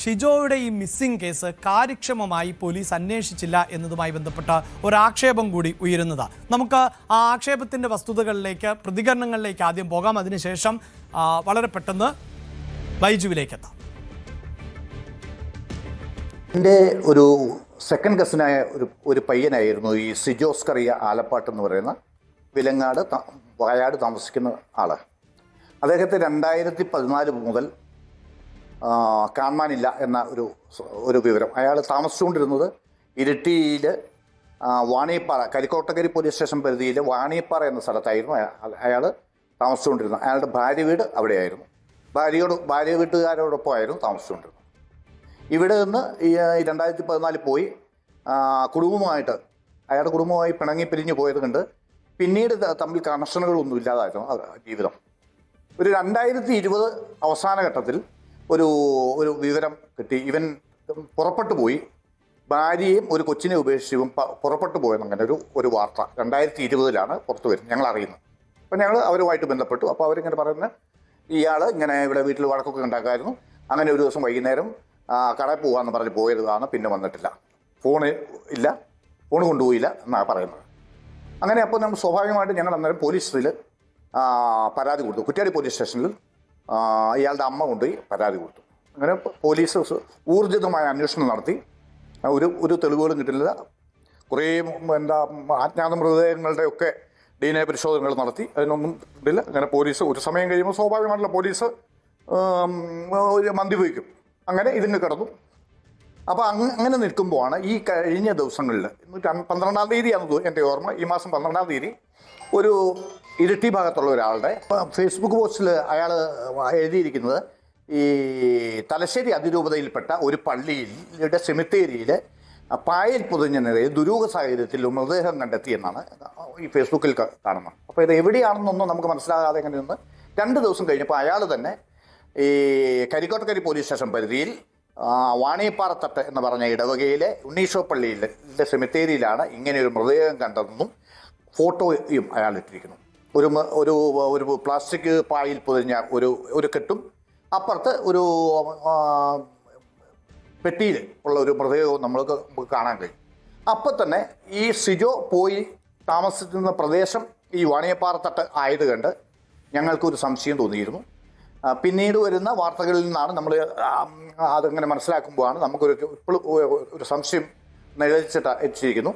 ഷിജോയുടെ ഈ missing case കാര്യക്ഷമമായി police അന്വേഷിച്ചില്ല എന്നതുമായി ബന്ധപ്പെട്ട ഒരാക്ഷേപം കൂടി ഉയരുന്നതാണ്. നമുക്ക് ആ ആക്ഷേപത്തിൻ്റെ വസ്തുതകളിലേക്ക്, പ്രതികരണങ്ങളിലേക്ക് ആദ്യം പോകാം. അതിനുശേഷം വളരെ പെട്ടെന്ന് ബൈജുവിലേക്ക് എത്താം. എൻ്റെ ഒരു സെക്കൻഡ് കസിനായ ഒരു പയ്യനായിരുന്നു ഈ സിജോ സ്കറിയ ആലപ്പാട്ട് എന്ന് പറയുന്ന വിലങ്ങാട് വയനാട് താമസിക്കുന്ന ആൾ. അദ്ദേഹത്തെ 2014 മുതൽ കാണാനില്ല എന്ന ഒരു വിവരം. അയാൾ താമസിച്ചുകൊണ്ടിരുന്നത് ഇരിട്ടിയിൽ വാണിയപ്പാറ, കരിക്കോട്ടക്കരി പോലീസ് സ്റ്റേഷൻ പരിധിയിൽ വാണിയപ്പാറ എന്ന സ്ഥലത്തായിരുന്നു അയാൾ താമസിച്ചുകൊണ്ടിരുന്നത്. അയാളുടെ ഭാര്യ വീട് അവിടെയായിരുന്നു. ഭാര്യ വീട്ടുകാരോടൊപ്പമായിരുന്നു താമസിച്ചുകൊണ്ടിരുന്നത്. ഇവിടെ നിന്ന് 2014 പോയി അയാളുടെ കുടുംബവുമായി പിണങ്ങി പിരിഞ്ഞു പോയത് കൊണ്ട് പിന്നീട് തമ്മിൽ കണക്ഷനുകളൊന്നും ഇല്ലാതായിരുന്നു ജീവിതം. ഒരു 2020 അവസാന ഘട്ടത്തിൽ ഒരു വിവരം കിട്ടി. ഇവൻ പുറപ്പെട്ടു പോയി, ഭാര്യയും ഒരു കൊച്ചിനെ ഉപേക്ഷിച്ച് ഇവൻ പുറപ്പെട്ടു പോയെന്നങ്ങനെ ഒരു വാർത്ത 2020 പുറത്തു വരുന്നത് ഞങ്ങൾ അറിയുന്നത്. അപ്പം ഞങ്ങൾ അവരുമായിട്ട് ബന്ധപ്പെട്ടു. അപ്പോൾ അവരിങ്ങനെ പറയുന്നത് ഇയാൾ ഇങ്ങനെ ഇവിടെ വീട്ടിൽ വഴക്കൊക്കെ ഉണ്ടാക്കായിരുന്നു. അങ്ങനെ ഒരു ദിവസം വൈകുന്നേരം കടയിൽ പോകാമെന്ന് പറഞ്ഞ് പോയതാണ്, പിന്നെ വന്നിട്ടില്ല, ഫോൺ കൊണ്ടുപോയില്ല എന്നാണ് പറയുന്നത്. അങ്ങനെ അപ്പോൾ നമ്മൾ സ്വാഭാവികമായിട്ട് ഞങ്ങൾ അന്നേരം പോലീസിൽ പരാതി കൊടുത്തു. കുറ്റ്യാടി പോലീസ് സ്റ്റേഷനിൽ ഇയാളുടെ അമ്മ കൊണ്ടുപോയി പരാതി കൊടുത്തു. അങ്ങനെ പോലീസ് ഊർജിതമായ അന്വേഷണം നടത്തി. ഒരു തെളിവുകളും കിട്ടില്ല. കുറേ അജ്ഞാത മൃതദേഹങ്ങളുടെ ഒക്കെ DNA പരിശോധനകൾ നടത്തി. അതിനൊന്നും കിട്ടില്ല. അങ്ങനെ പോലീസ് ഒരു സമയം കഴിയുമ്പോൾ സ്വാഭാവികമായിട്ടുള്ള പോലീസ് മന്ദിവയ്ക്കും. അങ്ങനെ ഇതിന് കിടന്നു. അപ്പോൾ അങ്ങനെ നിൽക്കുമ്പോഴാണ് ഈ കഴിഞ്ഞ ദിവസങ്ങളിൽ 12-ാം തീയതിയാണെന്ന് എൻ്റെ ഓർമ്മ, ഈ മാസം 12-ാം തീയതി ഒരു ഇരിട്ടി ഭാഗത്തുള്ള ഒരാളുടെ ഫേസ്ബുക്ക് പോസ്റ്റിൽ അയാൾ എഴുതിയിരിക്കുന്നത് ഈ തലശ്ശേരി അതിരൂപതയിൽപ്പെട്ട ഒരു പള്ളിയുടെ സെമിത്തേരിയിൽ പായൽ പൊതിഞ്ഞ നിലയിൽ ദുരൂഹ സാഹചര്യത്തിൽ മൃതദേഹം കണ്ടെത്തിയെന്നാണ് ഈ ഫേസ്ബുക്കിൽ കാണുന്നത്. അപ്പോൾ ഇത് എവിടെയാണെന്നൊന്നും നമുക്ക് മനസ്സിലാകാതെ ഇങ്ങനെ നിന്ന് 2 ദിവസം കഴിഞ്ഞപ്പോൾ അയാൾ തന്നെ ഈ കരിക്കോട്ടക്കരി പോലീസ് സ്റ്റേഷൻ പരിധിയിൽ വാണിയപ്പാറത്തട്ട് എന്ന് പറഞ്ഞ ഇടവകയിലെ ഉണ്ണീശോ പള്ളിയിലെ സെമിത്തേരിയിലാണ് ഇങ്ങനെ ഒരു മൃതദേഹം കണ്ടതെന്നും ഫോട്ടോയും അയാൾ ഇട്ടിരിക്കുന്നു. ഒരു പ്ലാസ്റ്റിക് പായിൽ പൊതിഞ്ഞ ഒരു കെട്ടും അപ്പുറത്ത് ഒരു പെട്ടിയിൽ ഉള്ള ഒരു മൃതദേഹവും നമ്മൾക്ക് കാണാൻ കഴിയും. അപ്പോൾ തന്നെ ഈ സിജോ പോയി താമസിക്കുന്ന പ്രദേശം ഈ വാണിയപ്പാറത്തട്ട് ആയത് കണ്ട് ഞങ്ങൾക്കൊരു സംശയം തോന്നിയിരുന്നു. പിന്നീട് വരുന്ന വാർത്തകളിൽ നിന്നാണ് നമ്മൾ അതങ്ങനെ മനസ്സിലാക്കുമ്പോഴാണ് നമുക്കൊരു സംശയം നിഴലിച്ചിട്ട് എത്തിയിരിക്കുന്നു.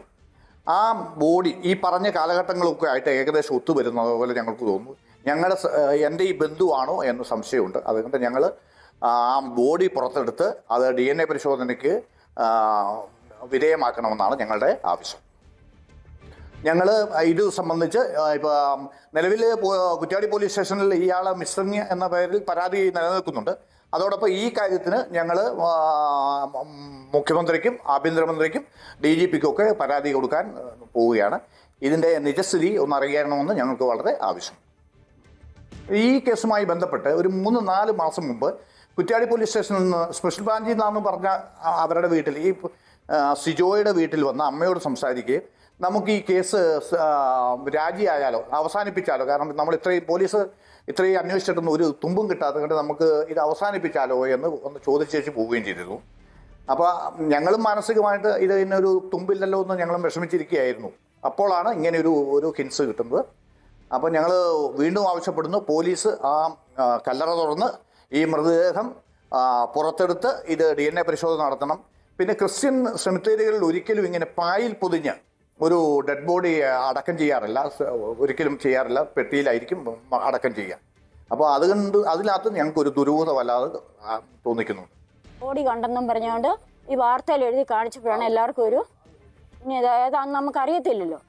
ആ ബോഡി ഈ പറഞ്ഞ കാലഘട്ടങ്ങളൊക്കെ ആയിട്ട് ഏകദേശം ഒത്തുവരുന്നത് പോലെ ഞങ്ങൾക്ക് തോന്നുന്നു. എൻ്റെ ഈ ബന്ധുവാണോ എന്ന് സംശയമുണ്ട്. അതുകൊണ്ട് ഞങ്ങൾ ആ ബോഡി പുറത്തെടുത്ത് അത് DNA പരിശോധനയ്ക്ക് വിധേയമാക്കണമെന്നാണ് ഞങ്ങളുടെ ആവശ്യം. ഞങ്ങൾ ഇത് സംബന്ധിച്ച് ഇപ്പോൾ നിലവിൽ കുറ്റ്യാടി പോലീസ് സ്റ്റേഷനിൽ ഇയാളെ മിസ്സിംഗ് എന്ന പേരിൽ പരാതി നിലനിൽക്കുന്നുണ്ട്. അതോടൊപ്പം ഈ കാര്യത്തിന് ഞങ്ങൾ മുഖ്യമന്ത്രിക്കും ആഭ്യന്തരമന്ത്രിക്കും DGPക്കും ഒക്കെ പരാതി കൊടുക്കാൻ പോവുകയാണ്. ഇതിൻ്റെ നിജസ്ഥിതി ഒന്നറിയണമെന്ന് ഞങ്ങൾക്ക് വളരെ ആവശ്യം. ഈ കേസുമായി ബന്ധപ്പെട്ട് ഒരു 3-4 മാസം മുമ്പ് കുറ്റ്യാടി പോലീസ് സ്റ്റേഷനിൽ നിന്ന് സ്പെഷ്യൽ ബ്രാഞ്ചിൽ നിന്നാണെന്ന് പറഞ്ഞ അവരുടെ വീട്ടിൽ ഈ സിജോയുടെ വീട്ടിൽ വന്ന് അമ്മയോട് സംസാരിക്കുകയും നമുക്ക് ഈ കേസ് രാജിയായാലോ അവസാനിപ്പിച്ചാലോ, കാരണം നമ്മൾ പോലീസ് ഇത്രയും അന്വേഷിച്ചിട്ടൊന്നും ഒരു തുമ്പും കിട്ടാത്തത് കൊണ്ട് നമുക്ക് ഇത് അവസാനിപ്പിച്ചാലോ എന്ന് ഒന്ന് ചോദിച്ചേച്ച് പോവുകയും ചെയ്തിരുന്നു. അപ്പോൾ ഞങ്ങളും മാനസികമായിട്ട് ഇതിനൊരു തുമ്പില്ലല്ലോ എന്ന് ഞങ്ങളും വിഷമിച്ചിരിക്കുകയായിരുന്നു. അപ്പോഴാണ് ഇങ്ങനെ ഒരു ഹിൻസ് കിട്ടുന്നത്. അപ്പോൾ ഞങ്ങൾ വീണ്ടും ആവശ്യപ്പെടുന്നു, പോലീസ് ആ കല്ലറ തുറന്ന് ഈ മൃതദേഹം പുറത്തെടുത്ത് ഇത് DNA പരിശോധന നടത്തണം. പിന്നെ ക്രിസ്ത്യൻ സെമിത്തേരികളിൽ ഒരിക്കലും ഇങ്ങനെ പായിൽ പൊതിഞ്ഞ് ഒരു ഡെഡ് ബോഡി അടക്കം ചെയ്യാറില്ല, ഒരിക്കലും ചെയ്യാറില്ല. പെട്ടിയിലായിരിക്കും അടക്കം ചെയ്യുക. അപ്പോൾ അതുകൊണ്ട് അതിനകത്ത് ഞങ്ങൾക്കൊരു ദുരൂഹത വല്ലാതെ തോന്നിക്കുന്നുണ്ട്. ബോഡി കണ്ടെന്നും പറഞ്ഞുകൊണ്ട് ഈ വാർത്തയിൽ എഴുതി കാണിച്ചപ്പോഴാണ് എല്ലാവർക്കും ഇനി ഏതാണെന്ന് നമുക്കറിയത്തില്ലല്ലോ,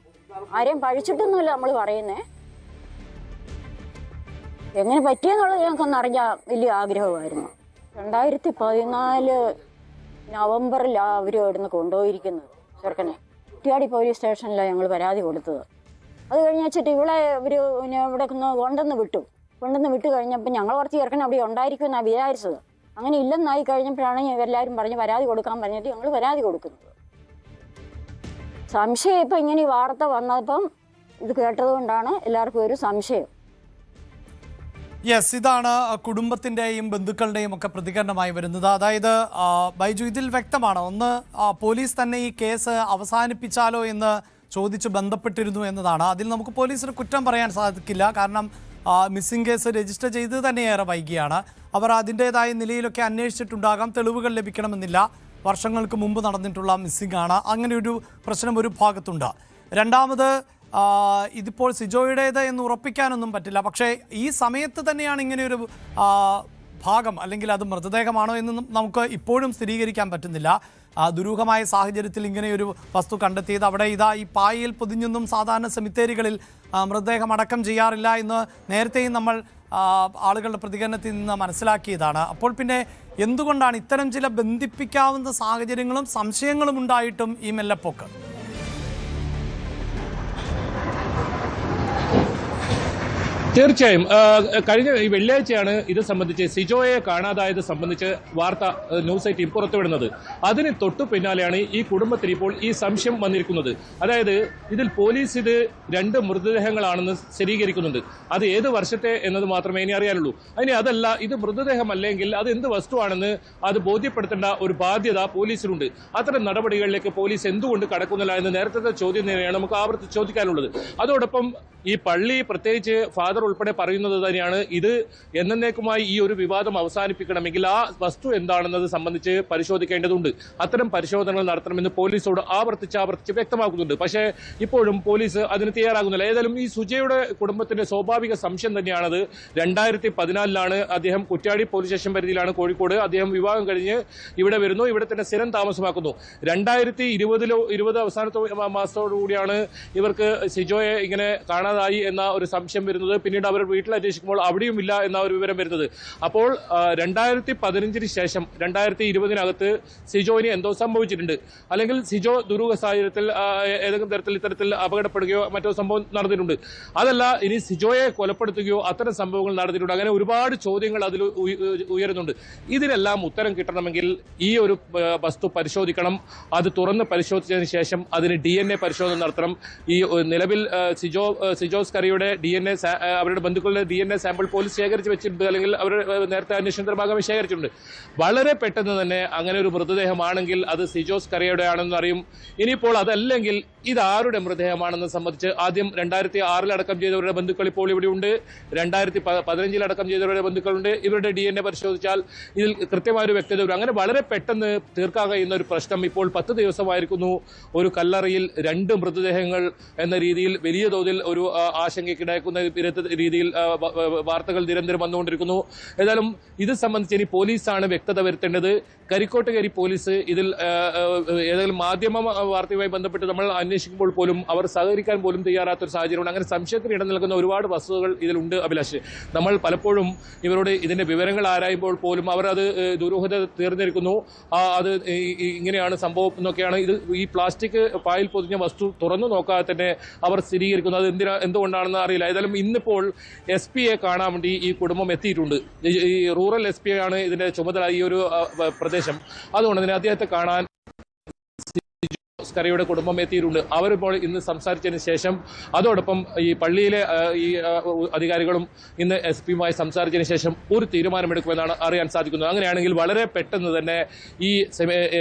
ആരെയും പഴിച്ചിട്ടൊന്നുമില്ല നമ്മൾ പറയുന്നേ. എങ്ങനെ പറ്റിയെന്നുള്ളത് ഞങ്ങൾക്കൊന്ന് അറിയാൻ വലിയ ആഗ്രഹമായിരുന്നു. 2014 നവംബറിലാണ് അവർ ഇവിടുന്ന് കൊണ്ടുപോയിരിക്കുന്നത് ചെറുക്കനെ. കുറ്റ്യാടി പോലീസ് സ്റ്റേഷനിലാണ് ഞങ്ങൾ പരാതി കൊടുത്തത്. അത് കഴിഞ്ഞ് വെച്ചിട്ട് ഇവിടെ ഇവിടെ കൊണ്ടുവന്ന് വിട്ട് കഴിഞ്ഞപ്പോൾ ഞങ്ങൾ കുറച്ച് ചെറുക്കൻ അവിടെ ഉണ്ടായിരിക്കുമെന്നാണ് വിചാരിച്ചത്. അങ്ങനെ ഇല്ലെന്നായി കഴിഞ്ഞപ്പോഴാണ് എല്ലാവരും പറഞ്ഞ് പരാതി കൊടുക്കാൻ പറഞ്ഞിട്ട് ഞങ്ങൾ പരാതി കൊടുക്കുന്നത്. സംശയം ഇപ്പം ഇങ്ങനെ ഈ വാർത്ത വന്നപ്പം ഇത് കേട്ടതുകൊണ്ടാണ് എല്ലാവർക്കും ഒരു സംശയം. യെസ്, ഇതാണ് കുടുംബത്തിന്റെയും ബന്ധുക്കളുടെയും ഒക്കെ പ്രതികരണമായി വരുന്നത്. അതായത് ബൈജു, ഇതിൽ വ്യക്തമാണ്, ഒന്ന് പോലീസ് തന്നെ ഈ കേസ് അവസാനിപ്പിച്ചാലോ എന്ന് ചോദിച്ച് ബന്ധപ്പെട്ടിരുന്നു എന്നതാണ്. അതിൽ നമുക്ക് പോലീസിന് കുറ്റം പറയാൻ സാധിക്കില്ല. കാരണം മിസ്സിംഗ് കേസ് രജിസ്റ്റർ ചെയ്ത് തന്നെ ഏറെ വൈകിയാണ്. അവർ അതിൻ്റെതായ നിലയിലൊക്കെ അന്വേഷിച്ചിട്ടുണ്ടാകാം, തെളിവുകൾ ലഭിക്കണമെന്നില്ല. വർഷങ്ങൾക്ക് മുമ്പ് നടന്നിട്ടുള്ള മിസ്സിംഗ് ആണ്. അങ്ങനെ ഒരു പ്രശ്നം ഒരു ഭാഗത്തുണ്ട്. രണ്ടാമത് ഇതിപ്പോൾ സിജോയുടേത് എന്ന് ഉറപ്പിക്കാനൊന്നും പറ്റില്ല. പക്ഷേ ഈ സമയത്ത് തന്നെയാണ് ഇങ്ങനെയൊരു ഭാഗം, അല്ലെങ്കിൽ അത് മൃതദേഹമാണോ എന്ന് നമുക്ക് ഇപ്പോഴും സ്ഥിരീകരിക്കാൻ പറ്റുന്നില്ല. ദുരൂഹമായ സാഹചര്യത്തിൽ ഇങ്ങനെയൊരു വസ്തു കണ്ടെത്തിയത്, അവിടെ ഇതാ ഈ പായയിൽ പൊതിഞ്ഞൊന്നും സാധാരണ സെമിത്തേരികളിൽ മൃതദേഹം അടക്കം ചെയ്യാറില്ല എന്ന് നേരത്തെയും നമ്മൾ ആളുകളുടെ പ്രതികരണത്തിൽ നിന്ന് മനസ്സിലാക്കിയതാണ്. അപ്പോൾ പിന്നെ എന്തുകൊണ്ടാണ് ഇത്തരം ചില ബന്ധിപ്പിക്കാവുന്ന സാഹചര്യങ്ങളും സംശയങ്ങളും ഉണ്ടായിട്ടും ഈ മെല്ലെപ്പോക്ക്? തീർച്ചയായും കഴിഞ്ഞ ഈ വെള്ളിയാഴ്ചയാണ് ഇത് സംബന്ധിച്ച് സിജോയെ കാണാതായത് സംബന്ധിച്ച് വാർത്ത ന്യൂസ് 18 പുറത്തുവിടുന്നത്. അതിന് തൊട്ടു പിന്നാലെയാണ് ഈ കുടുംബത്തിന് ഇപ്പോൾ ഈ സംശയം വന്നിരിക്കുന്നത്. അതായത് ഇതിൽ പോലീസ് ഇത് 2 മൃതദേഹങ്ങളാണെന്ന് സ്ഥിരീകരിക്കുന്നുണ്ട്. അത് ഏത് വർഷത്തെ എന്നത് മാത്രമേ ഇനി അറിയാനുള്ളൂ. അതിന് അതല്ല, ഇത് മൃതദേഹമല്ലെങ്കിൽ അത് എന്ത് വസ്തുവാണെന്ന് അത് ബോധ്യപ്പെടുത്തേണ്ട ഒരു ബാധ്യത പോലീസിനുണ്ട്. അത്തരം നടപടികളിലേക്ക് പോലീസ് എന്തുകൊണ്ട് കടക്കുന്നില്ല എന്ന് നേരത്തെ ചോദ്യം തന്നെയാണ് നമുക്ക് ആവർത്തിച്ച് ചോദിക്കാനുള്ളത്. അതോടൊപ്പം ഈ പള്ളി, പ്രത്യേകിച്ച് ഫാദർ ഉൾപ്പെടെ പറയുന്നത് തന്നെയാണ്, ഇത് എന്നേക്കുമായി ഈ ഒരു വിവാദം അവസാനിപ്പിക്കണമെങ്കിൽ ആ വസ്തു എന്താണെന്നത് സംബന്ധിച്ച് പരിശോധിക്കേണ്ടതുണ്ട്. അത്തരം പരിശോധനകൾ നടത്തണമെന്ന് പോലീസോട് ആവർത്തിച്ച് വ്യക്തമാക്കുന്നുണ്ട്. പക്ഷേ ഇപ്പോഴും പോലീസ് അതിന് തയ്യാറാകുന്നില്ല. ഏതായാലും ഈ സുജയുടെ കുടുംബത്തിന്റെ സ്വാഭാവിക സംശയം തന്നെയാണത്. 2014 അദ്ദേഹം കുറ്റ്യാടി പോലീസ് സ്റ്റേഷൻ പരിധിയിലാണ് കോഴിക്കോട്. അദ്ദേഹം വിവാഹം കഴിഞ്ഞ് ഇവിടെ വരുന്നു, ഇവിടെ തന്നെ സ്ഥിരം താമസമാക്കുന്നു. 2020 അവസാനത്തെ മാസത്തോടുകൂടിയാണ് ഇവർക്ക് സിജോയെ ഇങ്ങനെ കാണാതായി എന്ന ഒരു സംശയം വരുന്നത്. പിന്നീട് അവർ വീട്ടിൽ അന്വേഷിക്കുമ്പോൾ അവിടെയും ഇല്ല എന്ന ഒരു വിവരം വരുന്നത്. അപ്പോൾ 2015 ശേഷം 2020 സിജോയിന് എന്തോ സംഭവിച്ചിട്ടുണ്ട്, അല്ലെങ്കിൽ സിജോ ദുരൂഹ സാഹചര്യത്തിൽ ഏതെങ്കിലും തരത്തിൽ ഇത്തരത്തിൽ അപകടപ്പെടുകയോ മറ്റോ സംഭവം നടന്നിട്ടുണ്ട്. അതല്ല, ഇനി സിജോയെ കൊലപ്പെടുത്തുകയോ അത്തരം സംഭവങ്ങൾ നടന്നിട്ടുണ്ട്. അങ്ങനെ ഒരുപാട് ചോദ്യങ്ങൾ അതിൽ ഉയരുന്നുണ്ട്. ഇതിനെല്ലാം ഉത്തരം കിട്ടണമെങ്കിൽ ഈ ഒരു വസ്തു പരിശോധിക്കണം. അത് തുറന്ന് പരിശോധിച്ചതിന് ശേഷം അതിന് DNA പരിശോധന നടത്തണം. ഈ നിലവിൽ സിജോസ് കറിയുടെ DNA, അവരുടെ ബന്ധുക്കളുടെ DNA സാമ്പിൾ പോലീസ് ശേഖരിച്ച് വെച്ചിട്ടുണ്ട്, അല്ലെങ്കിൽ അവർ നേരത്തെ അന്വേഷണത്തിന്റെ ഭാഗമായി ശേഖരിച്ചിട്ടുണ്ട്. വളരെ പെട്ടെന്ന് തന്നെ അങ്ങനെ ഒരു മൃതദേഹമാണെങ്കിൽ അത് സിജോസ് കറിയുടെ ആണെന്ന് അറിയും. ഇനിയിപ്പോൾ അതല്ലെങ്കിൽ ഇത് ആരുടെ മൃതദേഹമാണെന്ന് സംബന്ധിച്ച് ആദ്യം 2006 അടക്കം ചെയ്തവരുടെ ബന്ധുക്കൾ ഇപ്പോൾ ഇവിടെയുണ്ട്, 2015 അടക്കം ചെയ്തവരുടെ ബന്ധുക്കളുണ്ട്. ഇവരുടെ DNA പരിശോധിച്ചാൽ ഇതിൽ കൃത്യമായൊരു വ്യക്തത വരും. അങ്ങനെ വളരെ പെട്ടെന്ന് തീർക്കാൻ കഴിയുന്ന ഒരു പ്രശ്നം ഇപ്പോൾ 10 ദിവസമായിരിക്കുന്നു. ഒരു കല്ലറയിൽ 2 മൃതദേഹങ്ങൾ എന്ന രീതിയിൽ വലിയ തോതിൽ ഒരു ആശങ്കയ്ക്കിടയാക്കുന്ന രീതിയിൽ വാർത്തകൾ നിരന്തരം വന്നുകൊണ്ടിരിക്കുന്നു. ഏതായാലും ഇത് സംബന്ധിച്ച് ഇനി പോലീസാണ് വ്യക്തത വരുത്തേണ്ടത്. കരിക്കോട്ടുകരി പോലീസ് ഇതിൽ ഏതെങ്കിലും മാധ്യമ വാർത്തയുമായി ബന്ധപ്പെട്ട് നമ്മൾ അന്വേഷിക്കുമ്പോൾ പോലും അവർ സഹകരിക്കാൻ പോലും തയ്യാറാത്തൊരു സാഹചര്യമുണ്ട്. അങ്ങനെ സംശയത്തിന് ഇടം നൽകുന്ന ഒരുപാട് വസ്തുതകൾ ഇതിലുണ്ട് അഭിലാഷ്. നമ്മൾ പലപ്പോഴും ഇവരോട് ഇതിന്റെ വിവരങ്ങൾ ആരായുമ്പോൾ പോലും അവർ അത് ദുരൂഹത തീർന്നിരിക്കുന്നു. അത് ഇങ്ങനെയാണ് സംഭവം എന്നൊക്കെയാണ്. ഇത് ഈ പ്ലാസ്റ്റിക് പായിൽ പൊതിഞ്ഞ വസ്തു തുറന്നു നോക്കാതെ തന്നെ അവർ സ്ഥിരീകരിക്കുന്നു. അത് എന്തുകൊണ്ടാണെന്ന് അറിയില്ല. ഏതായാലും ഇന്നിപ്പോൾ SP-യെ കാണാൻ വേണ്ടി ഈ കുടുംബം എത്തിയിട്ടുണ്ട്. ഈ റൂറൽ SP ആണ് ഇതിന്റെ ചുമതല ഈ ഒരു പ്രദേശം. അതുകൊണ്ട് തന്നെ അദ്ദേഹത്തെ കാണാൻ കറിയുടെ കുടുംബം എത്തിയിട്ടുണ്ട്. അവരിപ്പോൾ ഇന്ന് സംസാരിച്ചതിന് ശേഷം അതോടൊപ്പം ഈ പള്ളിയിലെ ഈ അധികാരികളും ഇന്ന് SP-യുമായി സംസാരിച്ചതിന് ശേഷം ഒരു തീരുമാനമെടുക്കുമെന്നാണ് അറിയാൻ സാധിക്കുന്നത്. അങ്ങനെയാണെങ്കിൽ വളരെ പെട്ടെന്ന് തന്നെ ഈ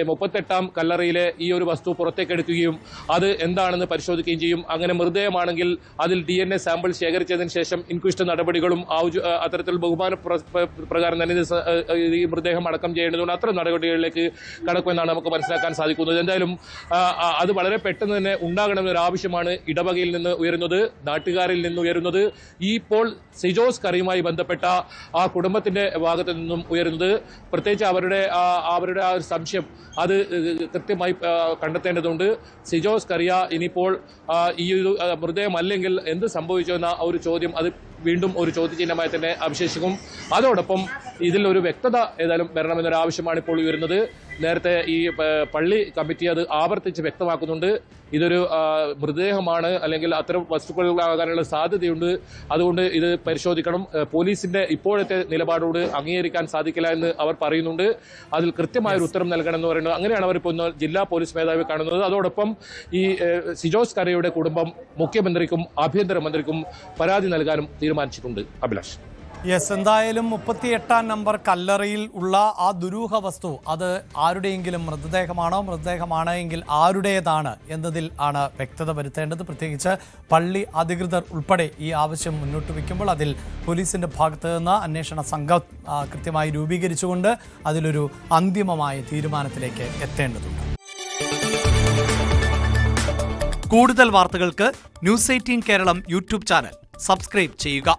38-ാം കല്ലറയിലെ ഈ ഒരു വസ്തു പുറത്തേക്കെടുക്കുകയും അത് എന്താണെന്ന് പരിശോധിക്കുകയും ചെയ്യും. അങ്ങനെ മൃതദേഹമാണെങ്കിൽ അതിൽ DNA സാമ്പിൾ ശേഖരിച്ചതിന് ശേഷം ഇൻക്വസ്റ്റ് നടപടികളും അത്തരത്തിൽ ബഹുമാന പ്രകാരം തന്നെ ഈ മൃതദേഹം അടക്കം ചെയ്യേണ്ടതുകൊണ്ട് അത്തരം നടപടികളിലേക്ക് കടക്കുമെന്നാണ് നമുക്ക് മനസ്സിലാക്കാൻ സാധിക്കുന്നത്. എന്തായാലും അത് വളരെ പെട്ടെന്ന് തന്നെ ഉണ്ടാകണമെന്നൊരു ആവശ്യമാണ് ഇടവകയിൽ നിന്ന് ഉയരുന്നത്, നാട്ടുകാരിൽ നിന്ന് ഉയരുന്നത്, ഈ ഇപ്പോൾ സിജോസ് കറിയുമായി ബന്ധപ്പെട്ട ആ കുടുംബത്തിന്റെ ഭാഗത്ത് നിന്നും ഉയരുന്നത്. പ്രത്യേകിച്ച് അവരുടെ ആ ഒരു സംശയം അത് കൃത്യമായി കണ്ടെത്തേണ്ടതുണ്ട്. സിജോസ് കറിയ ഇനിയിപ്പോൾ ഈ ഒരു മൃതദേഹം അല്ലെങ്കിൽ എന്ത് സംഭവിച്ചു എന്ന ഒരു ചോദ്യം അത് വീണ്ടും ഒരു ചോദ്യചിഹ്നമായി തന്നെ അവശേഷിക്കും. അതോടൊപ്പം ഇതിൽ ഒരു വ്യക്തത ഏതായാലും വരണമെന്നൊരു ആവശ്യമാണ് ഇപ്പോൾ ഉയരുന്നത്. നേരത്തെ ഈ പള്ളി കമ്മിറ്റി അത് ആവർത്തിച്ച് വ്യക്തമാക്കുന്നുണ്ട്. ഇതൊരു മൃതദേഹമാണ്, അല്ലെങ്കിൽ അത്തരം വസ്തുക്കളാകാനുള്ള സാധ്യതയുണ്ട്. അതുകൊണ്ട് ഇത് പരിശോധിക്കണം. പോലീസിന്റെ ഇപ്പോഴത്തെ നിലപാടോട് അംഗീകരിക്കാൻ സാധിക്കില്ല എന്ന് അവർ പറയുന്നുണ്ട്. അതിൽ കൃത്യമായൊരു ഉത്തരം നൽകണമെന്ന് പറയുന്നത്. അങ്ങനെയാണ് അവർ ഇപ്പോൾ ജില്ലാ പോലീസ് മേധാവി കാണുന്നത്. അതോടൊപ്പം ഈ സിജോസ് കറിയുടെ കുടുംബം മുഖ്യമന്ത്രിക്കും ആഭ്യന്തരമന്ത്രിക്കും പരാതി നൽകാനും തീരുമാനിച്ചിട്ടുണ്ട്. അഭിലാഷ്. യെസ്, എന്തായാലും 38-ാം നമ്പർ കല്ലറയിൽ ഉള്ള ആ ദുരൂഹ വസ്തു അത് ആരുടെയെങ്കിലും മൃതദേഹമാണ് എങ്കിൽ ആരുടേതാണ് എന്നതിൽ ആണ് വ്യക്തത വരുത്തേണ്ടത്. പ്രത്യേകിച്ച് പള്ളി അധികൃതർ ഉൾപ്പെടെ ഈ ആവശ്യം മുന്നോട്ട് വയ്ക്കുമ്പോൾ അതിൽ പോലീസിന്റെ ഭാഗത്ത് നിന്ന് അന്വേഷണ സംഘം കൃത്യമായി രൂപീകരിച്ചുകൊണ്ട് അതിലൊരു അന്തിമമായ തീരുമാനത്തിലേക്ക് എത്തേണ്ടതുണ്ട്. കൂടുതൽ വാർത്തകൾക്ക് News 18 കേരളം യൂട്യൂബ് ചാനൽ സബ്സ്ക്രൈബ് ചെയ്യുക.